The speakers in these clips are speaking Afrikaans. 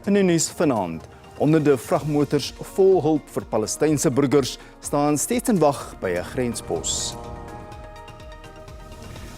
In die nuus vanaand, honderde vragmotors vol hulp vir Palestynse burgers staan steeds in wag by 'n grenspos.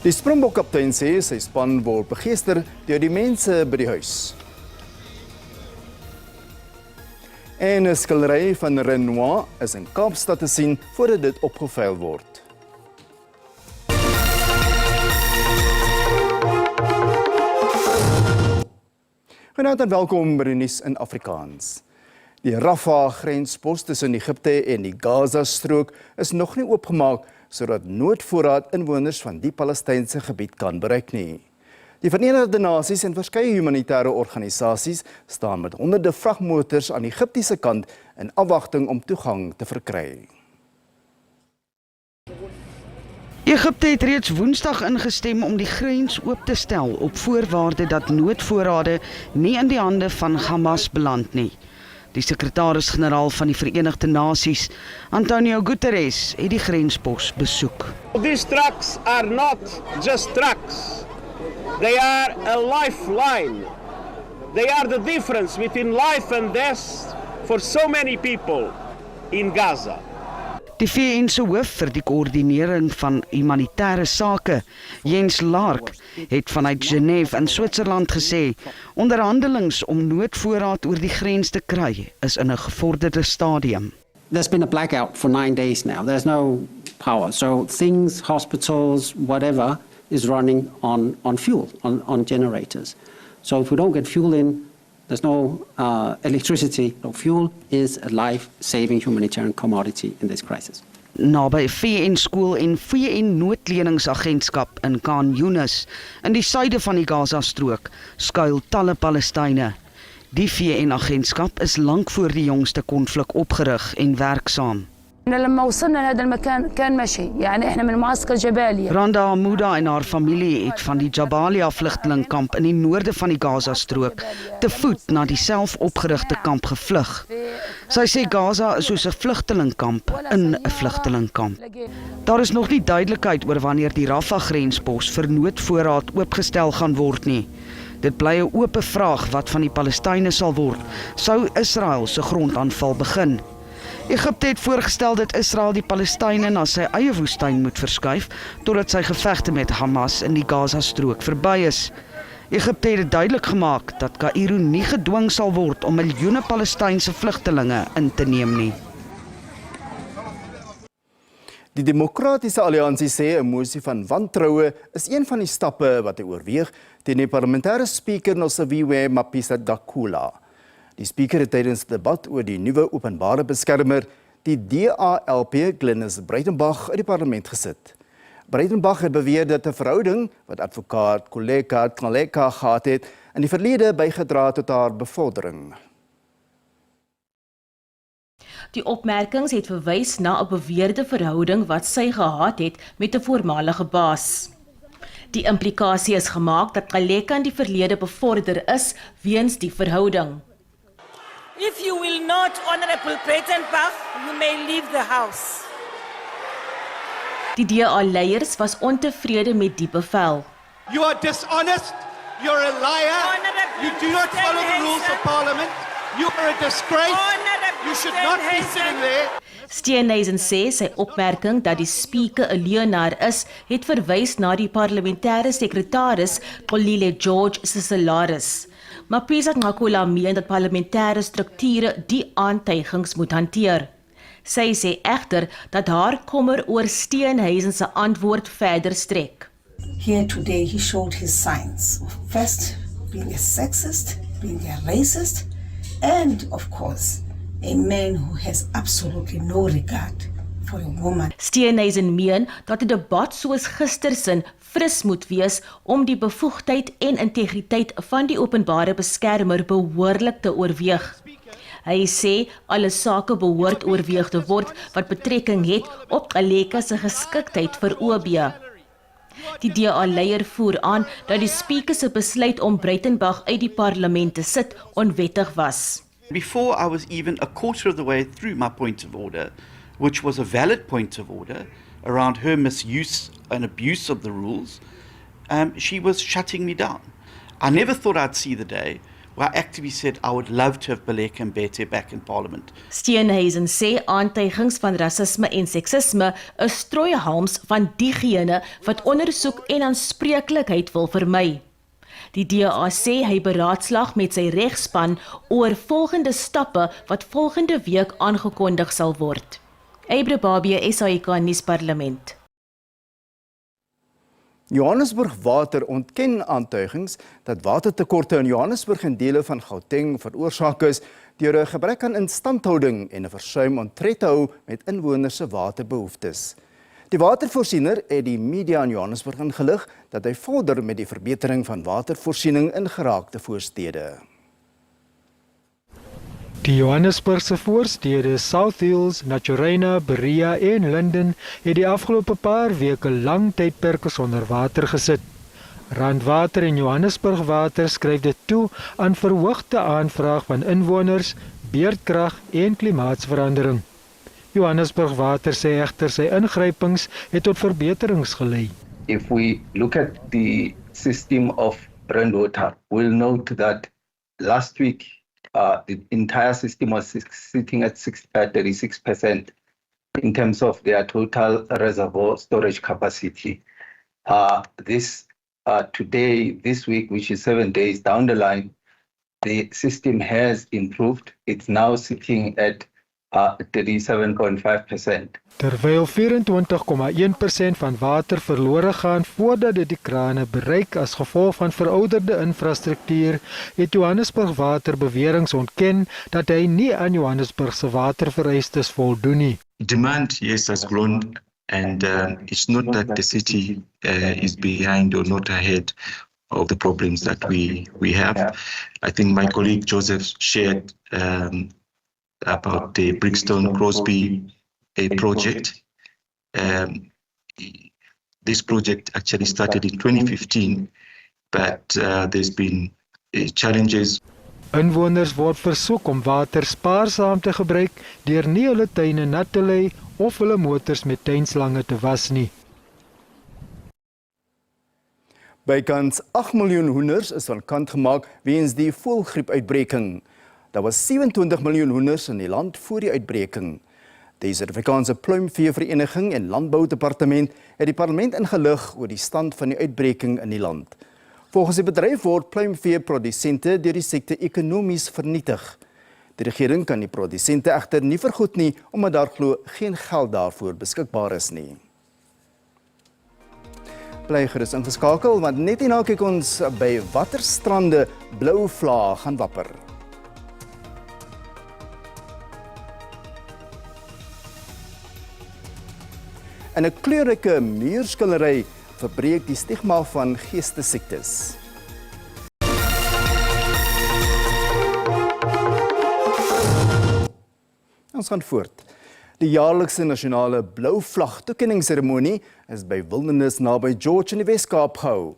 Die Springbok-kaptein sê sy span word begeester deur die mense by die huis. En 'n skildery van Renoir is in Kaapstad te sien voordat dit opgeveil word. Goeienaand en welkom by die nuus in Afrikaans. Die Rafah-grenspos tussen Egipte en die Gaza-strook is nog nie oopgemaak sodat noodvoorraad inwoners van die Palestynse gebied kan bereik nie. Die Verenigde Nasies en verskeie humanitêre organisasies staan met honderde vragmotors aan die Egiptiese kant in afwagting om toegang te verkry. Egipte het reeds Woensdag ingestem om die grens oop te stel op voorwaarde dat noodvoorrade nie in die hande van Hamas beland nie. Die sekretaris-generaal van die Verenigde Nasies, Antonio Guterres, het die grenspos besoek. These trucks are not just trucks. They are a lifeline. They are the difference between life and death for so many people in Gaza. Die VN se hoof vir die koördinering van humanitêre sake, Jens Lark, het vanuit Genève in Switserland gesê, onderhandelings om noodvoorraad oor die grens te kry is in 'n gevorderde stadium. There's been a blackout for 9 days now. There's no power. So things, hospitals, whatever, is running on fuel, on generators. So if we don't get fuel in, there's no electricity. No, fuel is a life-saving humanitarian commodity in this crisis. Naby 'n VN-skool en VN-noodleningsagentskap in Khan Yunis, in die suide van die Gaza-strook, skuil talle Palestynë. Die VN-agentskap is lank voor die jongste konflik opgerig en werksaam. لما وصلنا لهذا المكان كان مشي يعني احنا من معسكر جباليا. Randa Hamuda en haar familie het van die Jabalia vlugtelingkamp in die noorde van die Gaza-strook te voet na die selfopgerigte kamp gevlug. Sy sê Gaza is soos 'n vlugtelingkamp in 'n vlugtelingkamp. Daar is nog nie duidelikheid oor wanneer die Rafah-grenspos vir noodvoorraad oopgestel gaan word nie. Dit bly 'n oop vraag wat van die Palestynë sal word, sou Israel se grondaanval begin. Egipte het voorgestel dat Israel die Palestynë na sy eie woestyn moet verskuif totdat sy gevegte met Hamas in die Gaza-strook verby is. Egipte het dit duidelik gemaak dat Kaïro nie gedwing sal word om miljoene Palestynse vlugtelinge in te neem nie. Die Demokratiese Alliansie sê 'n mosie van wantroue is een van die stappe wat hy oorweeg teen die parlementêre spreker Nosiviwe Mapisa-Dakula. Die spreker het tydens die debat oor die nuwe openbare beskermer, die DALP Glenys Breitenbach, uit die parlement gesit. Breitenbach het beweer dat 'n verhouding wat advokaat Koleka Tlaleka gehad het, in die verlede bygedra tot haar bevordering. Die opmerkings het verwys na 'n beweerde verhouding wat sy gehad het met 'n voormalige baas. Die implikasie is gemaak dat Tlaleka in die verlede bevorder is weens die verhouding. If you will not, Honorable Breitenbach, you may leave the house. Die DA-leiers was ontevrede met die bevel. You are dishonest, you're a liar, you do not follow the rules of parliament, you are a disgrace, you should not be sitting there. Steenhuisen sê sy opmerking dat die spreker 'n leienaar is, het verwys na die parlementêre sekretaris Xolile George se salaris. Mapisa-Dakula meen dat parlementêre strukture die aantuigings moet hanteer. Sy sê egter dat haar kommer oor Steenhuisen se antwoord verder strek. Here today he showed his signs of first being a sexist, being a racist, and of course a man who has absolutely no regard for a woman. Steenhuisen meen dat 'n debat soos gistersin fris moet wees om die bevoegdheid en integriteit van die openbare beskermer behoorlik te oorweeg. Hy sê alle sake behoort oorweeg te word wat betrekking het op Tlaleka se geskiktheid vir OB. Die DA-leier voer aan dat die spreker se besluit om Breitenbach uit die parlement te sit onwettig was. Before I was even a quarter of the way through my point of order, which was a valid point of order around her misuse and abuse of the rules, she was shutting me down. I never thought I'd see the day where I actually said I would love to have Baleka and Mbete back in Parliament. Steenhuisen sê aantuigings van rasisme en seksisme is strooihalms van diegene wat ondersoek en aanspreeklikheid wil vermy. Die DA sê hy beraadslag met sy regspan oor volgende stappe wat volgende week aangekondig sal word. Ebre Babie, SABC Nuus Parlement. Johannesburg Water ontken aantuigings dat watertekorte in Johannesburg en dele van Gauteng veroorsaak is deur 'n gebrek aan instandhouding en 'n versuim om tred te hou met inwoners se waterbehoeftes. Die watervoorsiener het die media in Johannesburg ingelig dat hy vorder met die verbetering van watervoorsiening in geraakte voorstede. Die Johannesburgse voorstede South Hills, Naturena, Berea en Linden het die afgelope paar weke lang tydperke sonder water gesit. Randwater en Johannesburg Water skryf dit toe aan verhoogde aanvraag van inwoners, beerdkrag en klimaatsverandering. Johannesburg Water sê egter sy ingrypings het tot verbeterings gelei. If we look at the system of rainwater, we'll note that last week the entire system was sitting at 36% in terms of their total reservoir storage capacity. Today, this week, which is 7 days down the line, the system has improved. It's now sitting at 37.5%. Terwyl 24,1% van water verlore gaan voordat dit die krane bereik as gevolg van verouderde infrastruktuur, het Johannesburg Water beweringe ontken dat hy nie aan Johannesburg se watervereistes voldoen nie. Demand, yes, has grown, and it's not that the city is behind or not ahead of the problems that we have. I think my colleague Joseph shared about the Brixton Crosby project. This project actually started in 2015, but there's been challenges. Inwoners word versoek om water spaarsaam te gebruik deur nie hulle tuine nat te lê of hulle motors met tuinslange te was nie. Bykans 8 miljoen hoenders is van kant gemaak weens die voëlgriepuitbreking. Daar was 27 miljoen hoenders in die land voor die uitbreking. Die Afrikaanse Pluimveevereniging en Landboudepartement het die parlement ingelig oor die stand van die uitbreking in die land. Volgens die bedryf word pluimveeprodusente deur die siekte ekonomies vernietig. Die regering kan die produsente egter nie vergoed nie omdat daar glo geen geld daarvoor beskikbaar is nie. Bly gerus ingeskakel want net hierna kyk ons by watter strande blou vlae gaan wapper. En 'n kleurryke muurskildery verbreek die stigma van geestesiektes. Ons gaan voort. Die jaarlikse nasionale blou vlag toekenningsseremonie is by Wildernis naby George in die Wes-Kaap gehou.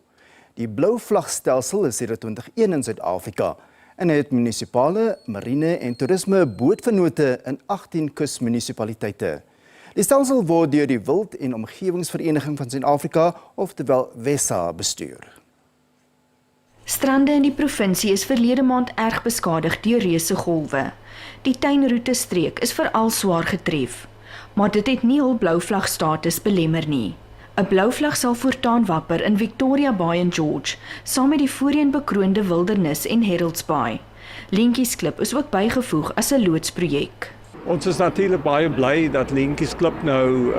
Die blou vlagstelsel is sedert 2001 in Suid-Afrika en het munisipale, marine en toerisme bootvennote in 18 kusmunisipaliteite. Die stelsel word deur die Wild- en Omgewingsvereniging van Suid-Afrika, oftewel WESA, bestuur. Strande in die provinsie is verlede maand erg beskadig deur reusegolwe. Die tuinroetestreek is veral swaar getref, maar dit het nie hul blouvlagstatus belemmer nie. 'n Blouvlag sal voortaan wapper in Victoria Bay en George, saam met die voorheen bekroonde Wildernis en Heralds Bay. Lentjiesklip is ook bygevoeg as 'n loodsprojek. Ons is natuurlik baie bly dat Lentjiesklip nou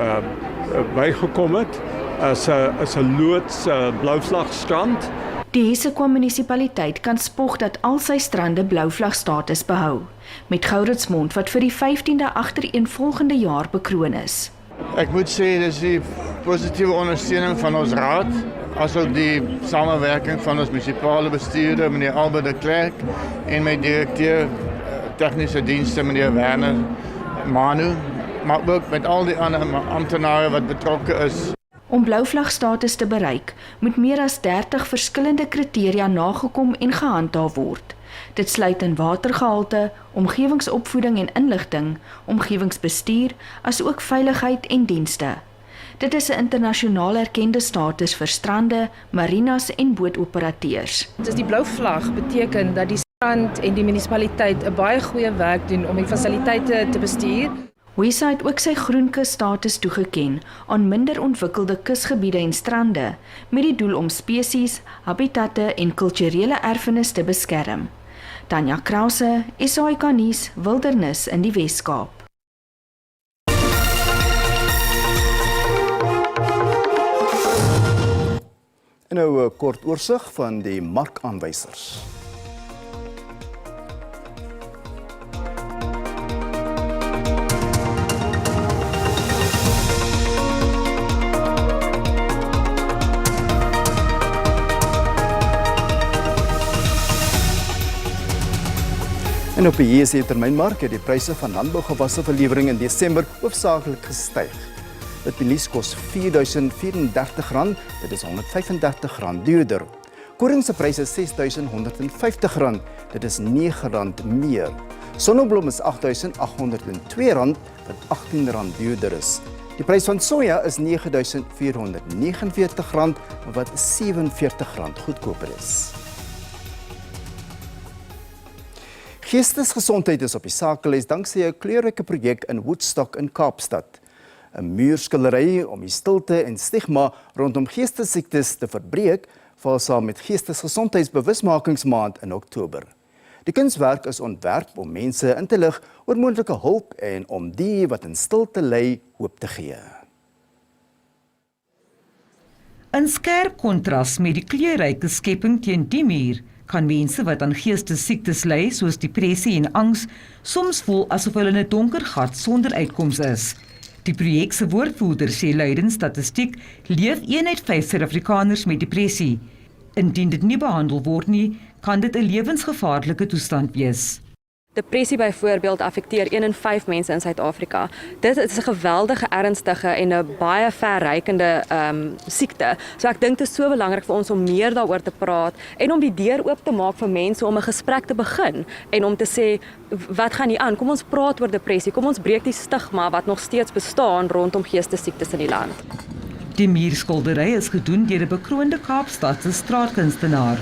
bygekom het as 'n loods blouvlagstrand. Die Hessequa munisipaliteit kan spog dat al sy strande blouvlagstatus behou, met Gouritsmond wat vir die 15de agtereenvolgende jaar bekroon is. Ek moet sê dis die positiewe ondersteuning van ons raad, asook die samewerking van ons munisipale bestuurder, meneer Albert de Klerk, en my direkteur tegnische dienste, meneer Werner Manu, maar ook met al die ander amptenare wat betrokke is. Om blouvlagstatus te bereik, moet meer as 30 verskillende kriteria nagekom en gehandhaaf word. Dit sluit in watergehalte, omgewingsopvoeding en inligting, omgewingsbestuur, asook veiligheid en dienste. Dit is 'n internasionaal erkende status vir strande, marinas en bootoperateurs. Die blou vlag beteken dat die En die munisipaliteit 'n baie goeie werk doen om die fasiliteite te bestuur. Wesa het ook sy groenkusstatus toegeken aan minder ontwikkelde kusgebiede en strande met die doel om spesies, habitatte en kulturele erfenis te beskerm. Tanya Krause, SABC Nuus, Wildernis in die Wes-Kaap. En nou 'n kort oorsig van die markaanwysers. En op die JSE-termynmark het die pryse van landbougewasse verlewering in Desember hoofsaaklik gestyg. Dit milies kos R4.034, dit is R135 duurder. Koring se pryse is R6.150, dit is R9 meer. Sonneblom is R8.802, wat R18 duurder is. Die prys van soja is R9.449, wat R47 goedkoper is. Geestesgesondheid is op die sakelys danksy 'n kleurryke projek in Woodstock in Kaapstad. 'n Muurskildery om die stilte en stigma rondom geestesiektes te verbreek, val saam met Geestesgesondheidsbewusmakingsmaand in Oktober. Die kunswerk is ontwerp om mense in te lig oor moontlike hulp en om die wat in stilte ly hoop te gee. In skerp kontras met die kleurryke skepping teen die muur, kan mense wat aan geestesiektes ly, soos depressie en angs, soms voel asof hulle in 'n donker gat sonder uitkoms is. Die projek se woordvoerder sê luidens statistiek leef 1 uit 5 Suid-Afrikaners met depressie. Indien dit nie behandel word nie, kan dit 'n lewensgevaarlike toestand wees. Depressie byvoorbeeld affekteer 1 in 5 mense in Suid-Afrika. Dit is 'n geweldige ernstige en 'n baie verrykende siekte. So ek dink dit is so belangrik vir ons om meer daaroor te praat en om die deur oop te maak vir mense om 'n gesprek te begin en om te sê wat gaan hier aan? Kom ons praat oor depressie. Kom ons breek die stigma wat nog steeds bestaan rondom geestesiektes in die land. Die muurskildery is gedoen deur 'n bekroonde Kaapstadse straatkunstenaar.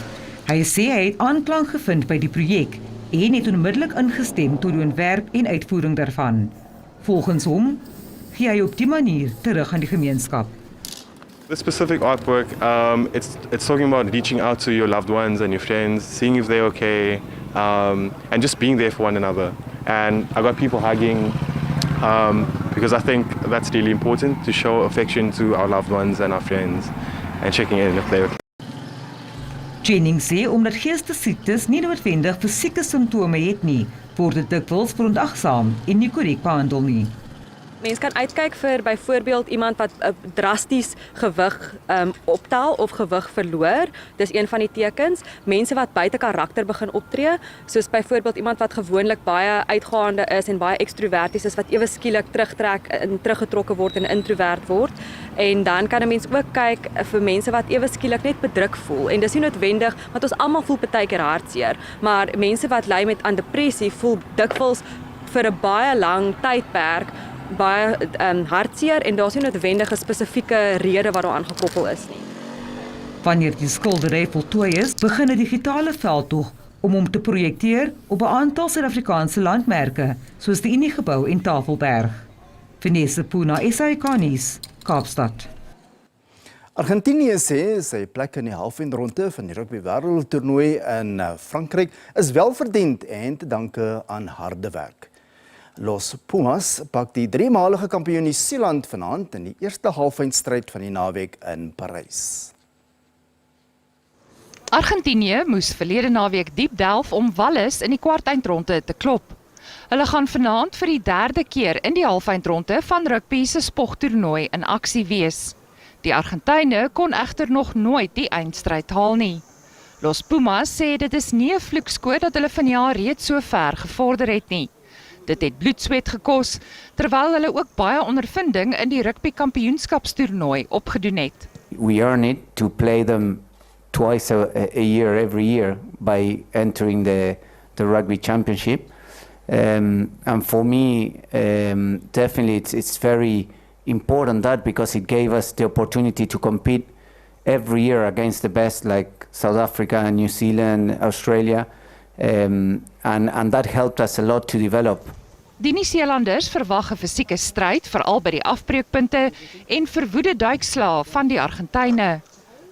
Hy sê hy het aanklank gevind by die projek en het onmiddellik ingestem tot die ontwerp en uitvoering daarvan. Volgens hom gee hy op die manier terug aan die gemeenskap. This specific artwork, it's talking about reaching out to your loved ones and your friends, seeing if they're okay, and just being there for one another. And I got people hugging, because I think that's really important, to show affection to our loved ones and our friends, and checking in if they're okay. Jennings sê omdat geestesiektes nie noodwendig fisieke simptome het nie, word dit dikwels verontagsaam en nie korrek behandel nie. Mense kan uitkyk vir byvoorbeeld iemand wat drasties gewig optel of gewig verloor. Dis een van die tekens. Mense wat buite karakter begin optree, soos byvoorbeeld iemand wat gewoonlik baie uitgaande is en baie ekstroverties is, wat ewe skielik teruggetrokke word en introvert word. En dan kan 'n mens ook kyk vir mense wat ewe skielik net bedruk voel. En dis nie noodwendig, want ons almal voel baie keer hartseer, maar mense wat ly met aan depressie voel dikwels vir 'n baie lang tydperk baie hartseer en daar's nie noodwendig 'n spesifieke rede wat daaraan gekoppel is nie. Wanneer die skildery voltooi is, begin 'n digitale veldtog om hom te projekteer op 'n aantal Suid-Afrikaanse landmerke, soos die Uniegebou en Tafelberg. Vanessa Puna, SABC Nuus, Kaapstad. Argentinië sê sy plek in die halfeindronde van die rugby wêreldtoernooi in Frankryk is welverdiend en te danke aan harde werk. Los Pumas pak die 3-malige kampioen Nieu-Seeland vanaand in die eerste halfeindstryd van die naweek in Parys. Argentinië moes verlede naweek diep delf om Wallis in die kwartfinale te klop. Hulle gaan vanaand vir die 3de keer in die halfeindronde van rugby se spogtoernooi in aksie wees. Die Argentyne kon egter nog nooit die eindstryd haal nie. Los Pumas sê dit is nie 'n vloekskoot dat hulle vanjaar reeds so ver gevorder het nie. Dit het bloedsweet gekos, terwyl hulle ook baie ondervinding in die rugby kampioenskapstoernooi opgedoen het. We earn it to play them twice a year, every year, by entering the rugby championship. And for me, definitely it's very important that because it gave us the opportunity to compete every year against the best like South Africa, New Zealand, Australia. and that helped us a lot to develop. Die Nieu-Seelanders verwag 'n fisieke stryd, veral by die afbreekpunte en verwoede duikslae van die Argentyne.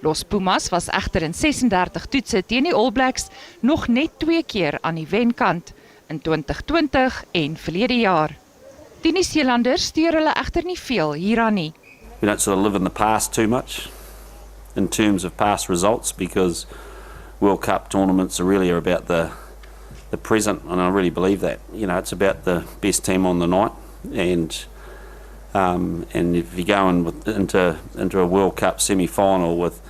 Los Pumas was egter in 36 toetse teen die All Blacks nog net 2 keer aan die wenkant, in 2020 en verlede jaar. Die Nieu-Seelanders steur hulle egter nie veel hieraan nie. We don't sort of live in the past too much in terms of past results, because World Cup tournaments are really about the present, and I really believe that. You know, it's about the best team on the night, and if you go into a World Cup semi-final with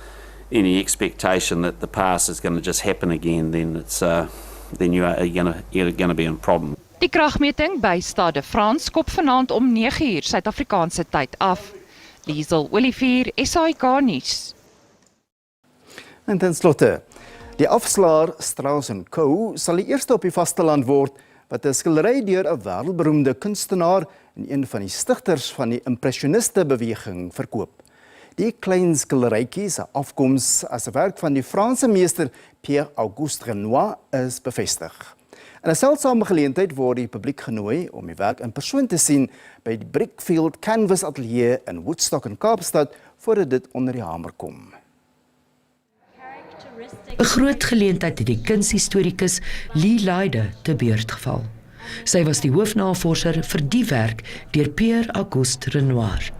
any expectation that the past is going to just happen again, then it's then you're going to be in a problem. Die kragmeting by Stade France kop vanaand om 9:00 Suid-Afrikaanse tyd af. Liesel Olivier, SABC Nuus. En ten slotte, die afslaer Strauss & Co sal die eerste op die vasteland word wat 'n skildery deur 'n wêreldberoemde kunstenaar en een van die stigters van die impressioniste beweging verkoop. Die klein skilderytjie se afkoms as 'n werk van die Franse meester Pierre-Auguste Renoir is bevestig. In 'n seldsame geleentheid word die publiek genooi om die werk in persoon te sien by die Brickfield Canvas Atelier in Woodstock in Kaapstad voordat dit onder die hamer kom. 'n Groot geleentheid het die kunshistorikus Lee Leide te beurt geval. Sy was die hoofnavorser vir die werk deur Pierre-Auguste Renoir.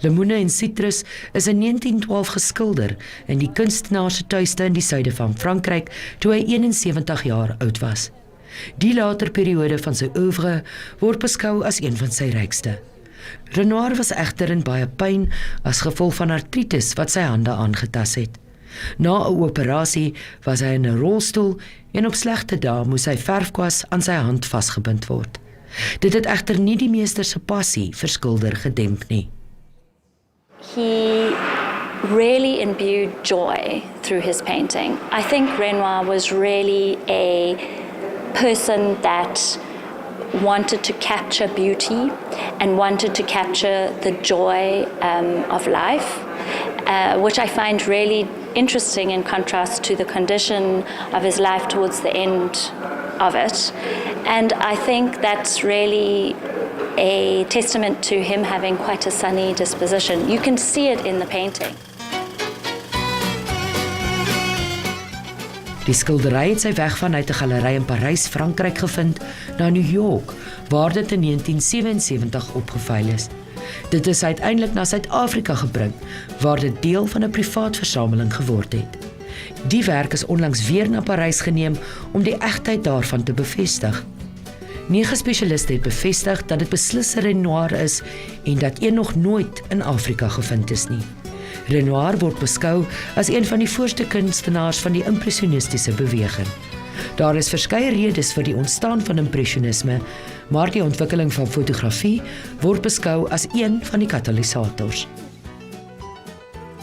Lemoene en sitrus is in 1912 geskilder in die kunstenaar se tuiste in die suide van Frankryk toe hy 71 jaar oud was. Die later periode van sy oeuvre word beskou as een van sy rykste. Renoir was egter in baie pyn as gevolg van artritis wat sy hande aangetas het. Na 'n operasie was hy in 'n rolstoel en op slegte dae moes sy verfkwas aan sy hand vasgebind word. Dit het egter nie die meester se passie vir skilder gedemp nie. He really imbued joy through his painting. I think Renoir was really a person that wanted to capture beauty and wanted to capture the joy of life, which I find really interesting in contrast to the condition of his life towards the end of it. And I think that's really a testament to him having quite a sunny disposition. You can see it in the painting. Die skildery het sy weg vanuit 'n galery in Parys, Frankryk gevind na New York, waar dit in 1977 opgeveil is. Dit is uiteindelik na Suid-Afrika gebring, waar dit deel van 'n privaat versameling geword het. Die werk is onlangs weer na Parys geneem om die egtheid daarvan te bevestig. 9 spesialiste het bevestig dat dit beslis Renoir is en dat een nog nooit in Afrika gevind is nie. Renoir word beskou as een van die voorste kunstenaars van die impressionistiese beweging. Daar is verskeie redes vir die ontstaan van impressionisme, maar die ontwikkeling van fotografie word beskou as een van die katalisators.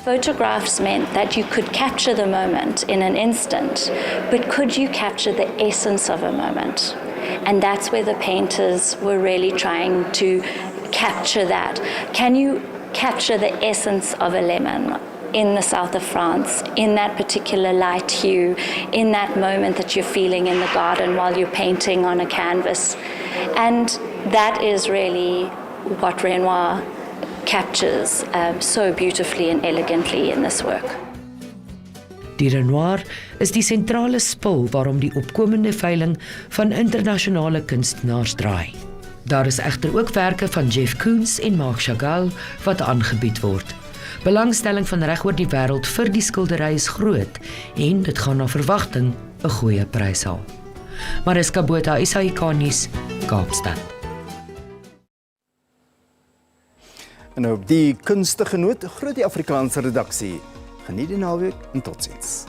Photographs meant that you could capture the moment in an instant, but could you capture the essence of a moment? And that's where the painters were really trying to capture that. Can you capture the essence of a lemon in the south of France, in that particular light hue, in that moment that you're feeling in the garden while you're painting on a canvas? And that is really what Renoir captures so beautifully and elegantly in this work. Die Renoir is die sentrale spul waarom die opkomende veiling van internasionale kunstenaars draai. Daar is egter ook werke van Jeff Koons en Marc Chagall wat aangebied word. Belangstelling van reg oor die wêreld vir die skildery is groot en dit gaan na verwagting 'n goeie prys haal. Mariska Botha, SABC Nuus, Kaapstad. En op die kunstige noot groet die Afrikaanse redaksie. Geniet die naweek en totsiens.